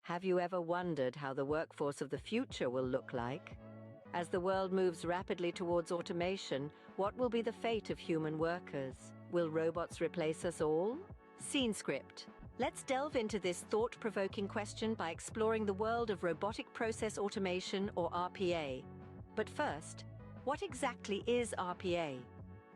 Have you ever wondered how the workforce of the future will look like? As the world moves rapidly towards automation, what will be the fate of human workers? Will robots replace us all? Scene script. Let's delve into this thought-provoking question by exploring the world of robotic process automation, or RPA. But first, what exactly is RPA?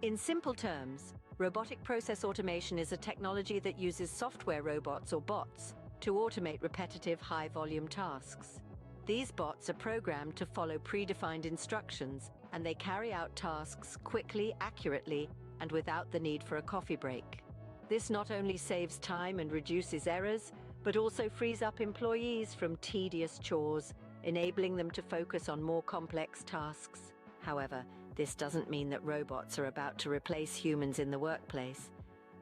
In simple terms, robotic process automation is a technology that uses software robots, or bots, to automate repetitive, high-volume tasks. These bots are programmed to follow predefined instructions, and they carry out tasks quickly, accurately, and without the need for a coffee break. This not only saves time and reduces errors, but also frees up employees from tedious chores, enabling them to focus on more complex tasks. However, this doesn't mean that robots are about to replace humans in the workplace.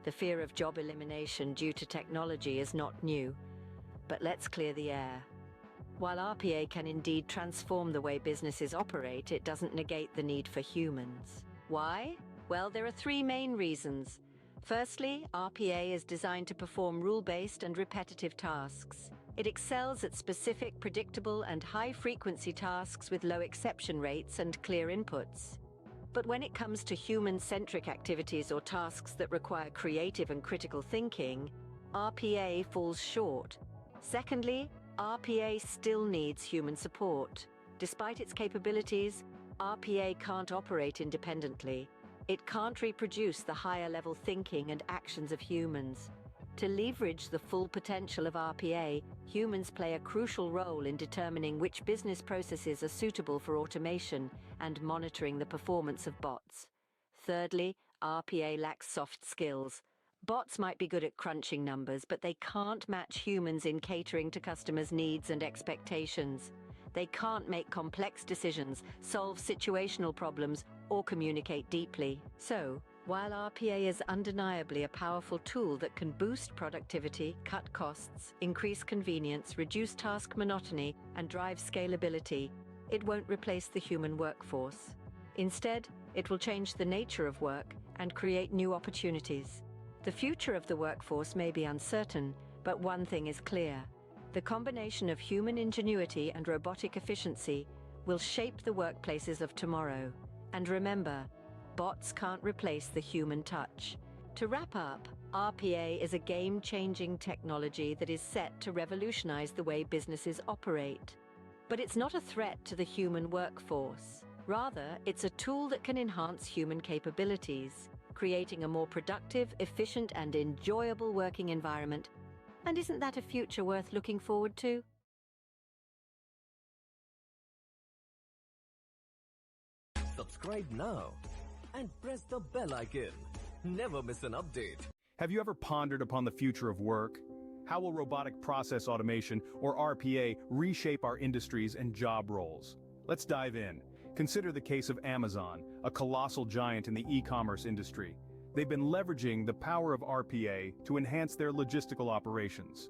The fear of job elimination due to technology is not new. But let's clear the air. While RPA can indeed transform the way businesses operate, it doesn't negate the need for humans. Why? Well, there are three main reasons. Firstly, RPA is designed to perform rule-based and repetitive tasks. It excels at specific, predictable, and high-frequency tasks with low exception rates and clear inputs. But when it comes to human-centric activities or tasks that require creative and critical thinking, RPA falls short. Secondly, RPA still needs human support. Despite its capabilities, RPA can't operate independently. It can't reproduce the higher-level thinking and actions of humans. To leverage the full potential of RPA, humans play a crucial role in determining which business processes are suitable for automation and monitoring the performance of bots. Thirdly, RPA lacks soft skills. Bots might be good at crunching numbers, but they can't match humans in catering to customers' needs and expectations. They can't make complex decisions, solve situational problems, or communicate deeply. So, while RPA is undeniably a powerful tool that can boost productivity, cut costs, increase convenience, reduce task monotony, and drive scalability, it won't replace the human workforce. Instead, it will change the nature of work and create new opportunities. The future of the workforce may be uncertain, but one thing is clear. The combination of human ingenuity and robotic efficiency will shape the workplaces of tomorrow. And remember, bots can't replace the human touch. To wrap up, RPA is a game-changing technology that is set to revolutionize the way businesses operate. But it's not a threat to the human workforce. Rather, it's a tool that can enhance human capabilities, creating a more productive, efficient, and enjoyable working environment. And isn't that a future worth looking forward to? Subscribe now and press the bell icon. Never miss an update. Have you ever pondered upon the future of work? How will robotic process automation, or RPA, reshape our industries and job roles? Let's dive in. Consider the case of Amazon, a colossal giant in the e-commerce industry. They've been leveraging the power of RPA to enhance their logistical operations.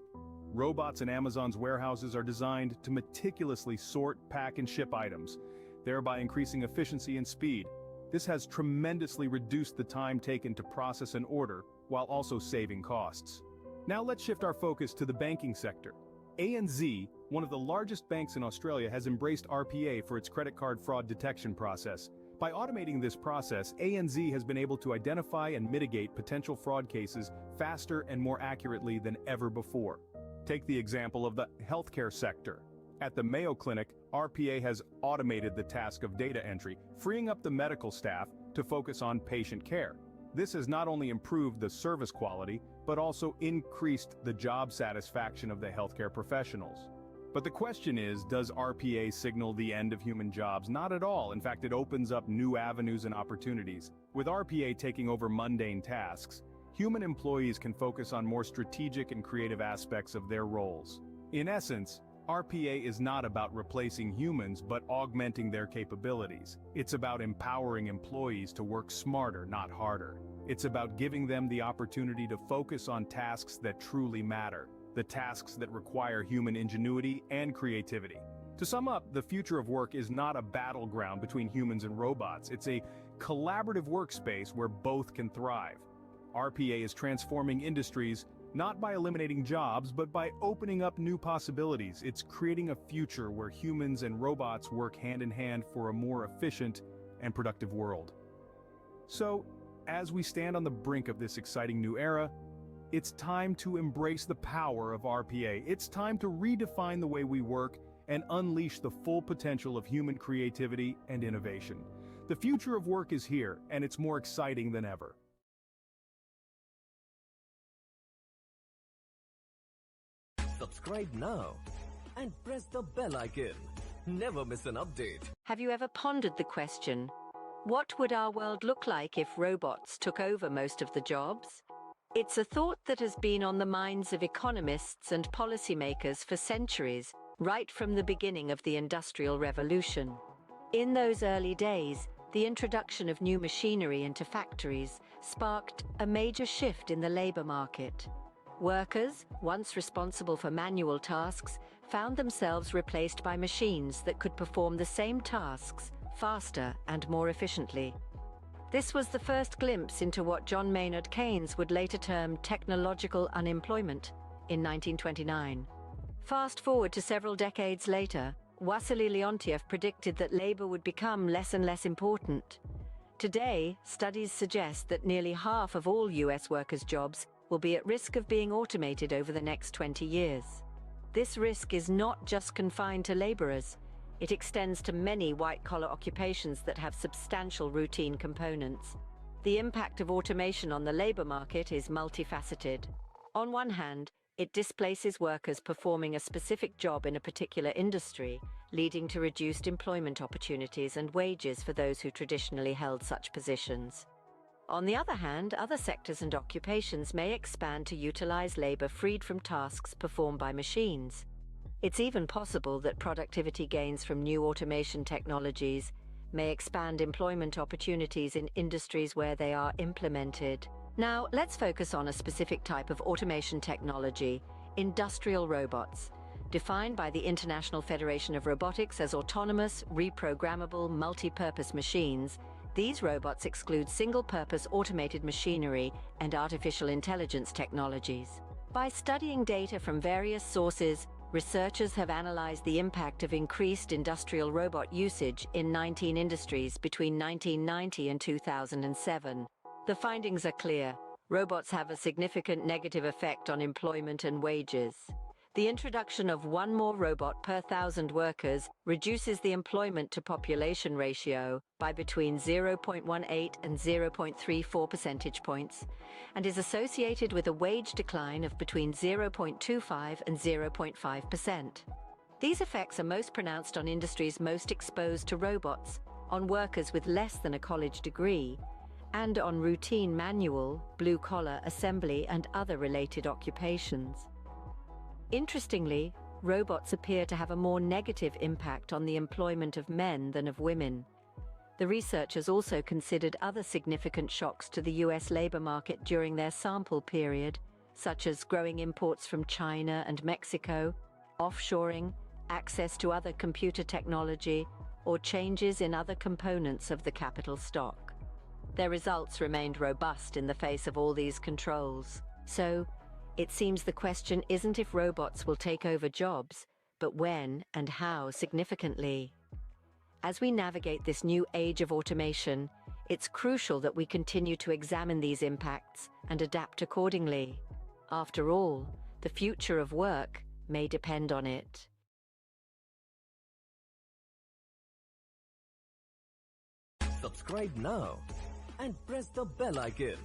Robots in Amazon's warehouses are designed to meticulously sort, pack, and ship items, thereby increasing efficiency and speed. This has tremendously reduced the time taken to process an order, while also saving costs. Now let's shift our focus to the banking sector. ANZ, one of the largest banks in Australia, has embraced RPA for its credit card fraud detection process. By automating this process, ANZ has been able to identify and mitigate potential fraud cases faster and more accurately than ever before. Take the example of the healthcare sector. At the Mayo Clinic, RPA has automated the task of data entry, freeing up the medical staff to focus on patient care. This has not only improved the service quality, but also increased the job satisfaction of the healthcare professionals. But the question is, does RPA signal the end of human jobs? Not at all. In fact, it opens up new avenues and opportunities. With RPA taking over mundane tasks, human employees can focus on more strategic and creative aspects of their roles. In essence, RPA is not about replacing humans but augmenting their capabilities. It's about empowering employees to work smarter, not harder. It's about giving them the opportunity to focus on tasks that truly matter, the tasks that require human ingenuity and creativity. To sum up, the future of work is not a battleground between humans and robots. It's a collaborative workspace where both can thrive. RPA is transforming industries, Not by eliminating jobs, but by opening up new possibilities. It's creating a future where humans and robots work hand in hand for a more efficient and productive world. So, as we stand on the brink of this exciting new era, it's time to embrace the power of RPA. It's time to redefine the way we work and unleash the full potential of human creativity and innovation. The future of work is here, and it's more exciting than ever. Subscribe now and press the bell icon. Never miss an update. Have you ever pondered the question, what would our world look like if robots took over most of the jobs? It's a thought that has been on the minds of economists and policymakers for centuries, right from the beginning of the Industrial Revolution. In those early days, the introduction of new machinery into factories sparked a major shift in the labor market. Workers, once responsible for manual tasks, found themselves replaced by machines that could perform the same tasks faster and more efficiently. This was the first glimpse into what John Maynard Keynes would later term technological unemployment in 1929. Fast forward to several decades later, Wassily Leontief predicted that labor would become less and less important. Today, studies suggest that nearly half of all US workers' jobs will be at risk of being automated over the next 20 years. This risk is not just confined to laborers. It extends to many white-collar occupations that have substantial routine components. The impact of automation on the labor market is multifaceted. On one hand, it displaces workers performing a specific job in a particular industry, leading to reduced employment opportunities and wages for those who traditionally held such positions. On the other hand, other sectors and occupations may expand to utilize labor freed from tasks performed by machines. It's even possible that productivity gains from new automation technologies may expand employment opportunities in industries where they are implemented. Now, let's focus on a specific type of automation technology, industrial robots. Defined by the International Federation of Robotics as autonomous, reprogrammable, multi-purpose machines, these robots exclude single-purpose automated machinery and artificial intelligence technologies. By studying data from various sources, researchers have analyzed the impact of increased industrial robot usage in 19 industries between 1990 and 2007. The findings are clear. Robots have a significant negative effect on employment and wages. The introduction of one more robot per 1,000 workers reduces the employment to population ratio by between 0.18 and 0.34 percentage points, and is associated with a wage decline of between 0.25 and 0.5%. These effects are most pronounced on industries most exposed to robots, on workers with less than a college degree, and on routine manual, blue-collar, assembly, and other related occupations. Interestingly, robots appear to have a more negative impact on the employment of men than of women. The researchers also considered other significant shocks to the US labor market during their sample period, such as growing imports from China and Mexico, offshoring, access to other computer technology, or changes in other components of the capital stock. Their results remained robust in the face of all these controls. So, it seems the question isn't if robots will take over jobs, but when and how significantly. As we navigate this new age of automation, it's crucial that we continue to examine these impacts and adapt accordingly. After all, the future of work may depend on it. Subscribe now and press the bell icon.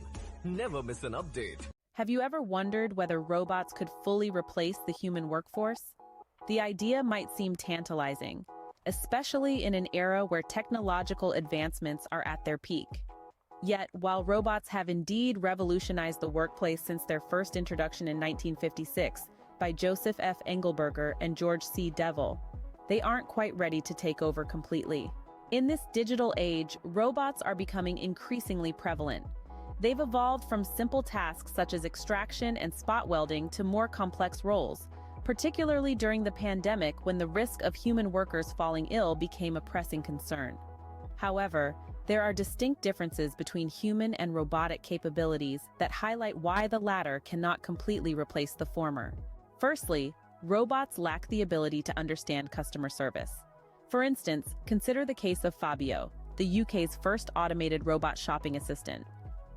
Never miss an update. Have you ever wondered whether robots could fully replace the human workforce? The idea might seem tantalizing, especially in an era where technological advancements are at their peak. Yet, while robots have indeed revolutionized the workplace since their first introduction in 1956 by Joseph F. Engelberger and George C. Devil, they aren't quite ready to take over completely. In this digital age, robots are becoming increasingly prevalent. They've evolved from simple tasks such as extraction and spot welding to more complex roles, particularly during the pandemic when the risk of human workers falling ill became a pressing concern. However, There are distinct differences between human and robotic capabilities that highlight why the latter cannot completely replace the former. Firstly, robots lack the ability to understand customer service. For instance, consider the case of Fabio, the UK's first automated robot shopping assistant.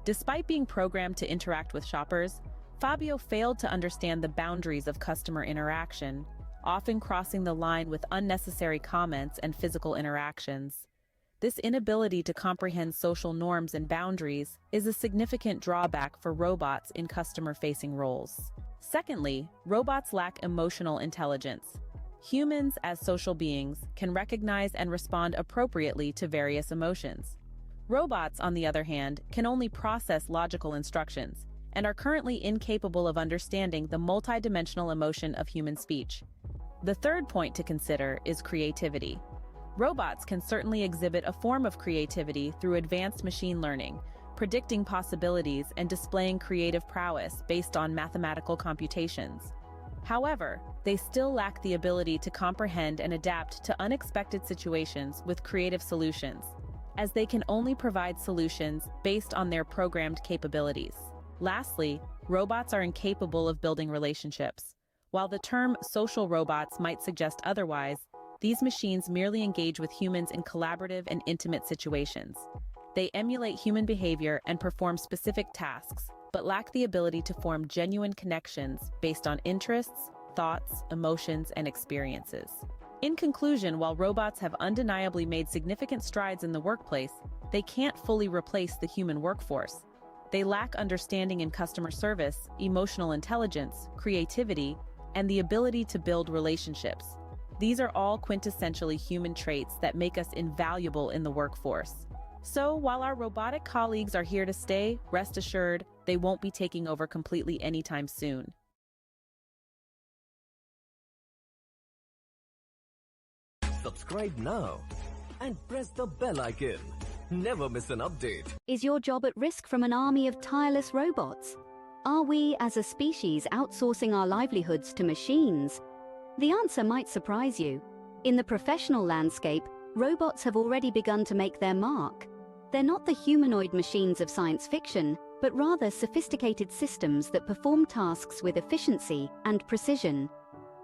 Despite being programmed to interact with shoppers, Fabio failed to understand the boundaries of customer interaction, often crossing the line with unnecessary comments and physical interactions. This inability to comprehend social norms and boundaries is a significant drawback for robots in customer-facing roles. Secondly, robots lack emotional intelligence. Humans, as social beings, can recognize and respond appropriately to various emotions. Robots, on the other hand, can only process logical instructions and are currently incapable of understanding the multidimensional emotion of human speech. The third point to consider is creativity. Robots can certainly exhibit a form of creativity through advanced machine learning, predicting possibilities and displaying creative prowess based on mathematical computations. However, they still lack the ability to comprehend and adapt to unexpected situations with creative solutions, as they can only provide solutions based on their programmed capabilities. Lastly, robots are incapable of building relationships. While the term social robots might suggest otherwise, these machines merely engage with humans in collaborative and intimate situations. They emulate human behavior and perform specific tasks, but lack the ability to form genuine connections based on interests, thoughts, emotions, and experiences. In conclusion, while robots have undeniably made significant strides in the workplace, they can't fully replace the human workforce. They lack understanding in customer service, emotional intelligence, creativity, and the ability to build relationships. These are all quintessentially human traits that make us invaluable in the workforce. So, while our robotic colleagues are here to stay, rest assured, they won't be taking over completely anytime soon. Subscribe now and press the bell icon. Never miss an update. Is your job at risk from an army of tireless robots? Are we, as a species, outsourcing our livelihoods to machines? The answer might surprise you. In the professional landscape, robots have already begun to make their mark. They're not the humanoid machines of science fiction, but rather sophisticated systems that perform tasks with efficiency and precision.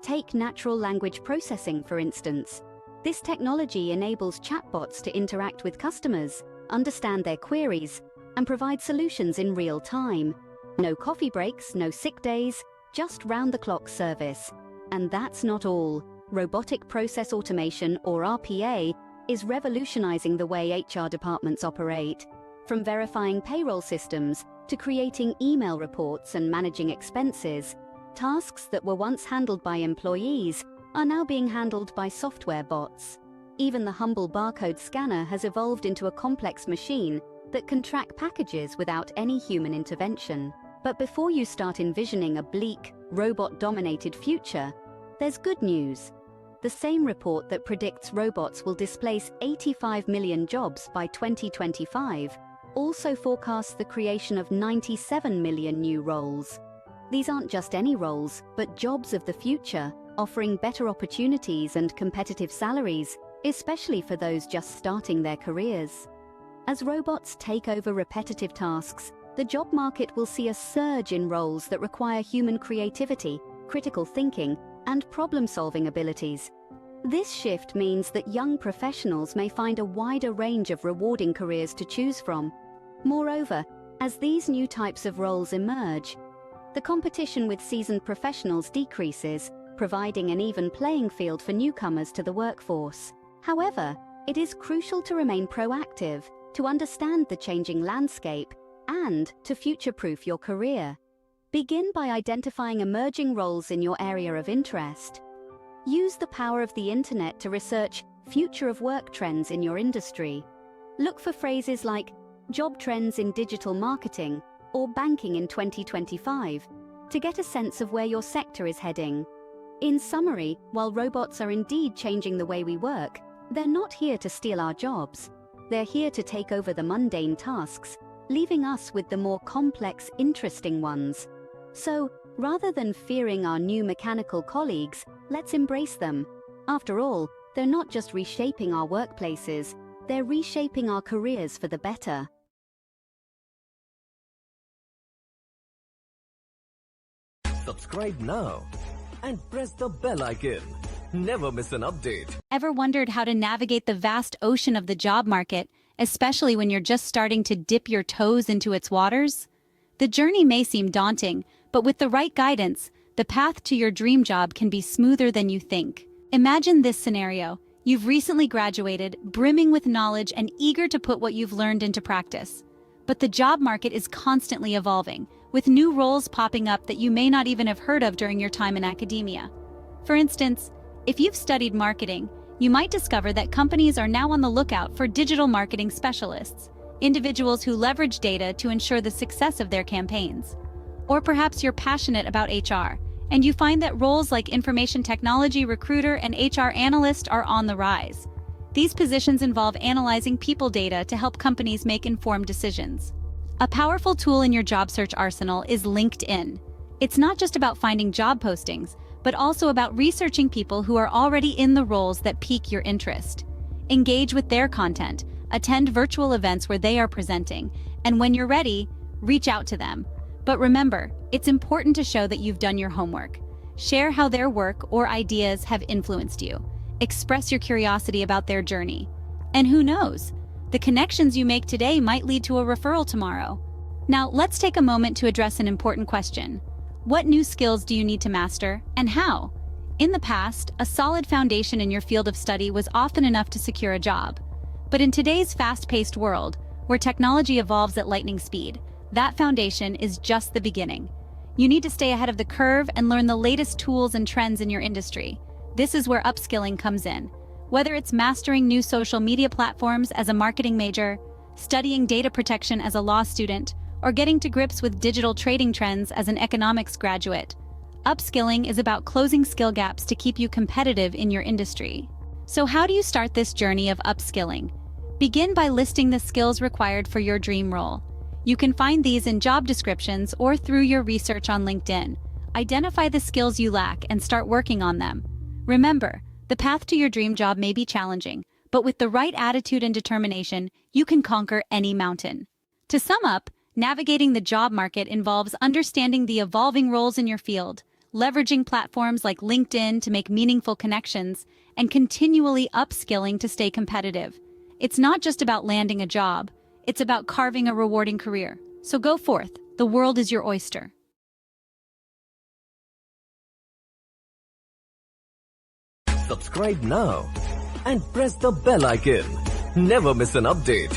Take natural language processing, for instance. This technology enables chatbots to interact with customers, understand their queries, and provide solutions in real time. No coffee breaks, no sick days, just round-the-clock service. And that's not all. Robotic Process Automation, or RPA, is revolutionizing the way HR departments operate. From verifying payroll systems to creating email reports and managing expenses, tasks that were once handled by employees are now being handled by software bots. Even the humble barcode scanner has evolved into a complex machine that can track packages without any human intervention. But before you start envisioning a bleak, robot-dominated future, there's good news. The same report that predicts robots will displace 85 million jobs by 2025 also forecasts the creation of 97 million new roles. These aren't just any roles, but jobs of the future, offering better opportunities and competitive salaries, especially for those just starting their careers. As robots take over repetitive tasks, the job market will see a surge in roles that require human creativity, critical thinking, and problem-solving abilities. This shift means that young professionals may find a wider range of rewarding careers to choose from. Moreover, as these new types of roles emerge, the competition with seasoned professionals decreases, providing an even playing field for newcomers to the workforce. However, it is crucial to remain proactive, to understand the changing landscape, and to future-proof your career. Begin by identifying emerging roles in your area of interest. Use the power of the internet to research future of work trends in your industry. Look for phrases like job trends in digital marketing or banking in 2025 to get a sense of where your sector is heading. In summary, while robots are indeed changing the way we work, they're not here to steal our jobs. They're here to take over the mundane tasks, leaving us with the more complex, interesting ones. So, rather than fearing our new mechanical colleagues, let's embrace them. After all, they're not just reshaping our workplaces, they're reshaping our careers for the better. Subscribe now and press the bell icon. Never miss an update. Ever wondered how to navigate the vast ocean of the job market, especially when you're just starting to dip your toes into its waters? The journey may seem daunting, but with the right guidance, the path to your dream job can be smoother than you think. Imagine this scenario. You've recently graduated, brimming with knowledge and eager to put what you've learned into practice. But the job market is constantly evolving, with new roles popping up that you may not even have heard of during your time in academia. For instance, if you've studied marketing, you might discover that companies are now on the lookout for digital marketing specialists, individuals who leverage data to ensure the success of their campaigns. Or perhaps you're passionate about HR, and you find that roles like information technology recruiter and HR analyst are on the rise. These positions involve analyzing people data to help companies make informed decisions. A powerful tool in your job search arsenal is LinkedIn. It's not just about finding job postings, but also about researching people who are already in the roles that pique your interest. Engage with their content, attend virtual events where they are presenting, and when you're ready, reach out to them. But remember, it's important to show that you've done your homework. Share how their work or ideas have influenced you. Express your curiosity about their journey. And who knows? The connections you make today might lead to a referral tomorrow. Now, let's take a moment to address an important question. What new skills do you need to master, and how? In the past, a solid foundation in your field of study was often enough to secure a job. But in today's fast-paced world, where technology evolves at lightning speed, that foundation is just the beginning. You need to stay ahead of the curve and learn the latest tools and trends in your industry. This is where upskilling comes in. Whether it's mastering new social media platforms as a marketing major, studying data protection as a law student, or getting to grips with digital trading trends as an economics graduate, upskilling is about closing skill gaps to keep you competitive in your industry. So how do you start this journey of upskilling? Begin by listing the skills required for your dream role. You can find these in job descriptions or through your research on LinkedIn. Identify the skills you lack and start working on them. Remember, the path to your dream job may be challenging, but with the right attitude and determination, you can conquer any mountain. To sum up, navigating the job market involves understanding the evolving roles in your field, leveraging platforms like LinkedIn to make meaningful connections, and continually upskilling to stay competitive. It's not just about landing a job, it's about carving a rewarding career. So go forth, the world is your oyster. Subscribe now and press the bell icon. Never miss an update.